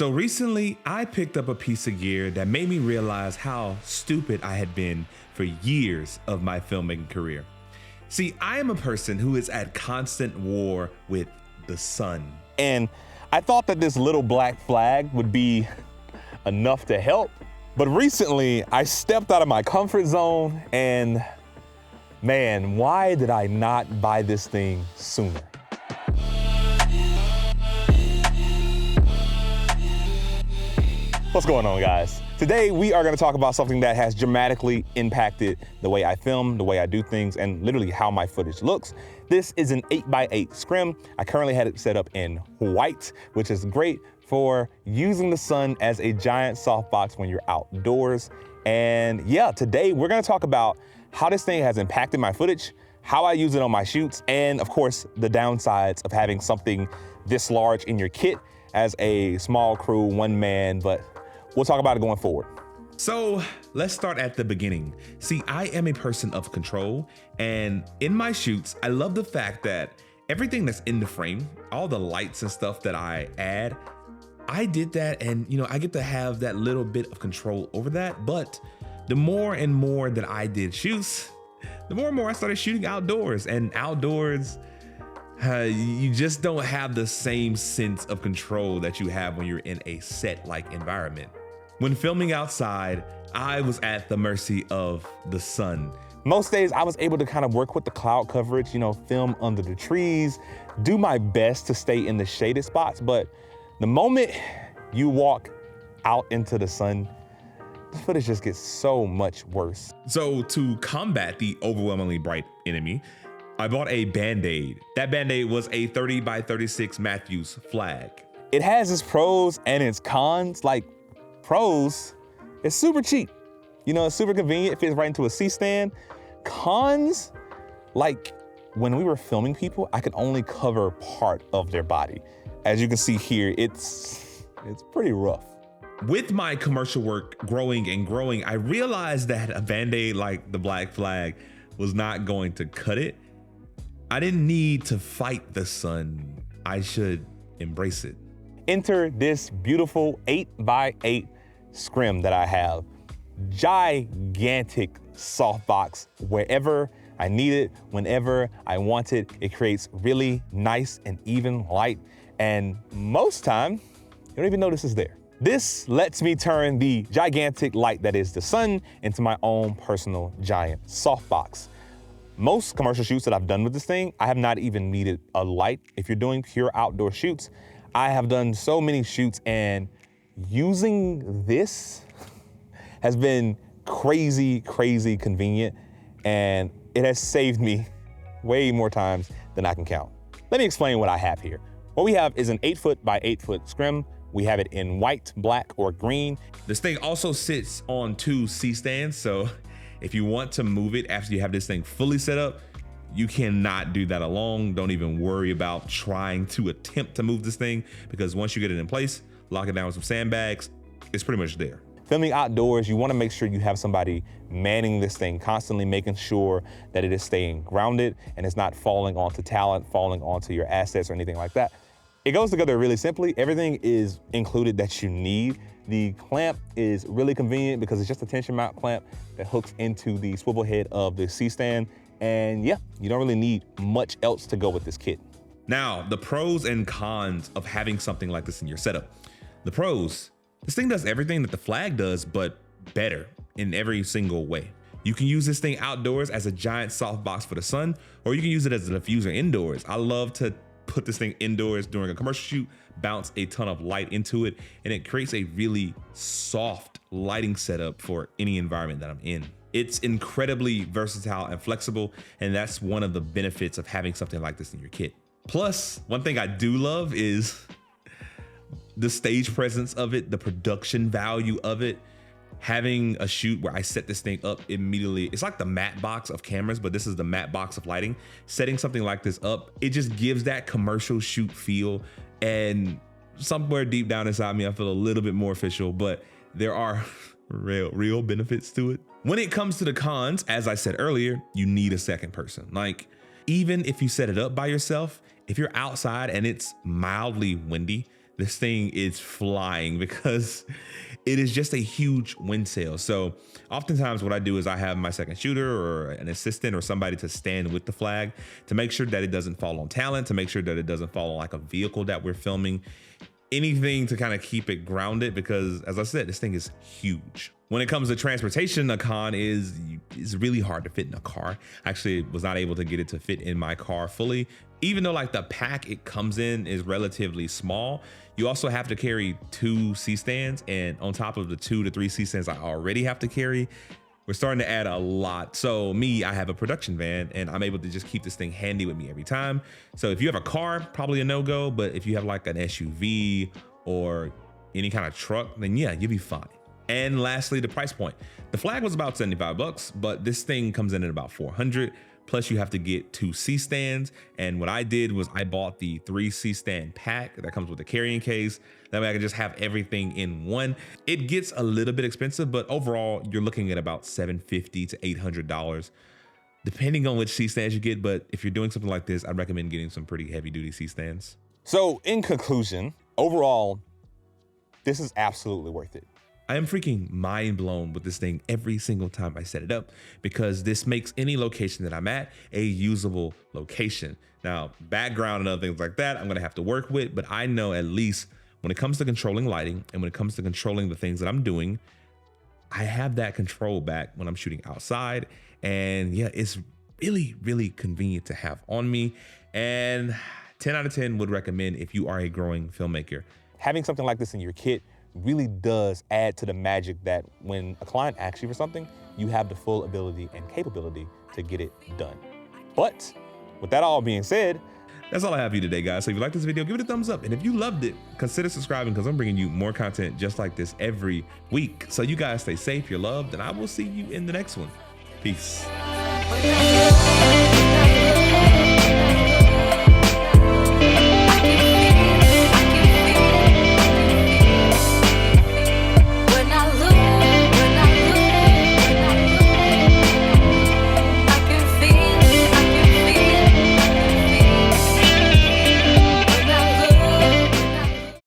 So recently, I picked up a piece of gear that made me realize how stupid I had been for years of my filmmaking career. See, I am a person who is at constant war with the sun. And I thought that this little black flag would be enough to help. But recently, I stepped out of my comfort zone and man, why did I not buy this thing sooner? What's going on, guys? Today, we are gonna talk about something that has dramatically impacted the way I film, the way I do things, and literally how my footage looks. This is an 8x8 Scrim. I currently had it set up in white, which is great for using the sun as a giant softbox when you're outdoors. And yeah, today we're gonna talk about how this thing has impacted my footage, how I use it on my shoots, and of course, the downsides of having something this large in your kit as a small crew, one man, but we'll talk about it going forward. So let's start at the beginning. See, I am a person of control, and in my shoots, I love the fact that everything that's in the frame, all the lights and stuff that I add, I did that, and I get to have that little bit of control over that. But the more and more that I did shoots, the more and more I started shooting outdoors, and outdoors, you just don't have the same sense of control that you have when you're in a set-like environment. When filming outside, I was at the mercy of the sun. Most days I was able to kind of work with the cloud coverage, film under the trees, do my best to stay in the shaded spots. But the moment you walk out into the sun, the footage just gets so much worse. So to combat the overwhelmingly bright enemy, I bought a Band-Aid. That Band-Aid was a 30x36 Matthews flag. It has its pros and its cons. Like pros, it's super cheap. It's super convenient, it fits right into a C-stand. Cons, like when we were filming people, I could only cover part of their body. As you can see here, it's pretty rough. With my commercial work growing and growing, I realized that a Band-Aid like the black flag was not going to cut it. I didn't need to fight the sun. I should embrace it. Enter this beautiful 8x8 Scrim that I have. Gigantic softbox wherever I need it, whenever I want it. It creates really nice and even light. And most time, you don't even notice it's there. This lets me turn the gigantic light that is the sun into my own personal giant softbox. Most commercial shoots that I've done with this thing, I have not even needed a light. If you're doing pure outdoor shoots, I have done so many shoots, and using this has been crazy, crazy convenient, and it has saved me way more times than I can count. Let me explain what I have here. What we have is an 8-foot by 8-foot Scrim. We have it in white, black, or green. This thing also sits on 2 C-stands, so if you want to move it after you have this thing fully set up, you cannot do that alone. Don't even worry about trying to attempt to move this thing, because once you get it in place, lock it down with some sandbags, it's pretty much there. Filming outdoors, you wanna make sure you have somebody manning this thing, constantly making sure that it is staying grounded and it's not falling onto talent, falling onto your assets or anything like that. It goes together really simply. Everything is included that you need. The clamp is really convenient because it's just a tension mount clamp that hooks into the swivel head of the C-stand. And yeah, you don't really need much else to go with this kit. Now, the pros and cons of having something like this in your setup. The pros, this thing does everything that the flag does, but better in every single way. You can use this thing outdoors as a giant softbox for the sun, or you can use it as a diffuser indoors. I love to put this thing indoors during a commercial shoot, bounce a ton of light into it, and it creates a really soft lighting setup for any environment that I'm in. It's incredibly versatile and flexible, and that's one of the benefits of having something like this in your kit. Plus, one thing I do love is the stage presence of it, the production value of it. Having a shoot where I set this thing up immediately, it's like the matte box of cameras, but this is the matte box of lighting. Setting something like this up, it just gives that commercial shoot feel, and somewhere deep down inside me, I feel a little bit more official, but there are real benefits to it. When it comes to the cons, as I said earlier, you need a second person. Like, even if you set it up by yourself, if you're outside and it's mildly windy, this thing is flying because it is just a huge wind sail. So oftentimes what I do is I have my second shooter or an assistant or somebody to stand with the flag to make sure that it doesn't fall on talent, to make sure that it doesn't fall on like a vehicle that we're filming, anything to kind of keep it grounded, because as I said, this thing is huge. When it comes to transportation, a con is it's really hard to fit in a car. I actually was not able to get it to fit in my car fully, even though like the pack it comes in is relatively small. You also have to carry 2 C-stands, and on top of the 2 to 3 C-stands I already have to carry, we're starting to add a lot. So me, I have a production van and I'm able to just keep this thing handy with me every time. So if you have a car, probably a no-go, but if you have like an SUV or any kind of truck, then yeah, you'll be fine. And lastly, the price point. The flag was about 75 bucks, but this thing comes in at about 400. Plus you have to get 2 C-stands. And what I did was I bought the 3 C-stand pack that comes with the carrying case. That way I can just have everything in one. It gets a little bit expensive, but overall you're looking at about $750 to $800, depending on which C-stands you get. But if you're doing something like this, I'd recommend getting some pretty heavy duty C-stands. So in conclusion, overall, this is absolutely worth it. I am freaking mind blown with this thing every single time I set it up, because this makes any location that I'm at a usable location. Now, background and other things like that, I'm gonna have to work with, but I know at least when it comes to controlling lighting and when it comes to controlling the things that I'm doing, I have that control back when I'm shooting outside. And yeah, it's really, really convenient to have on me. And 10 out of 10 would recommend if you are a growing filmmaker. Having something like this in your kit really does add to the magic that when a client asks you for something, you have the full ability and capability to get it done. But with that all being said, that's all I have for you today, guys. So if you like this video, give it a thumbs up. And if you loved it, consider subscribing, because I'm bringing you more content just like this every week. So you guys stay safe, you're loved, and I will see you in the next one. Peace.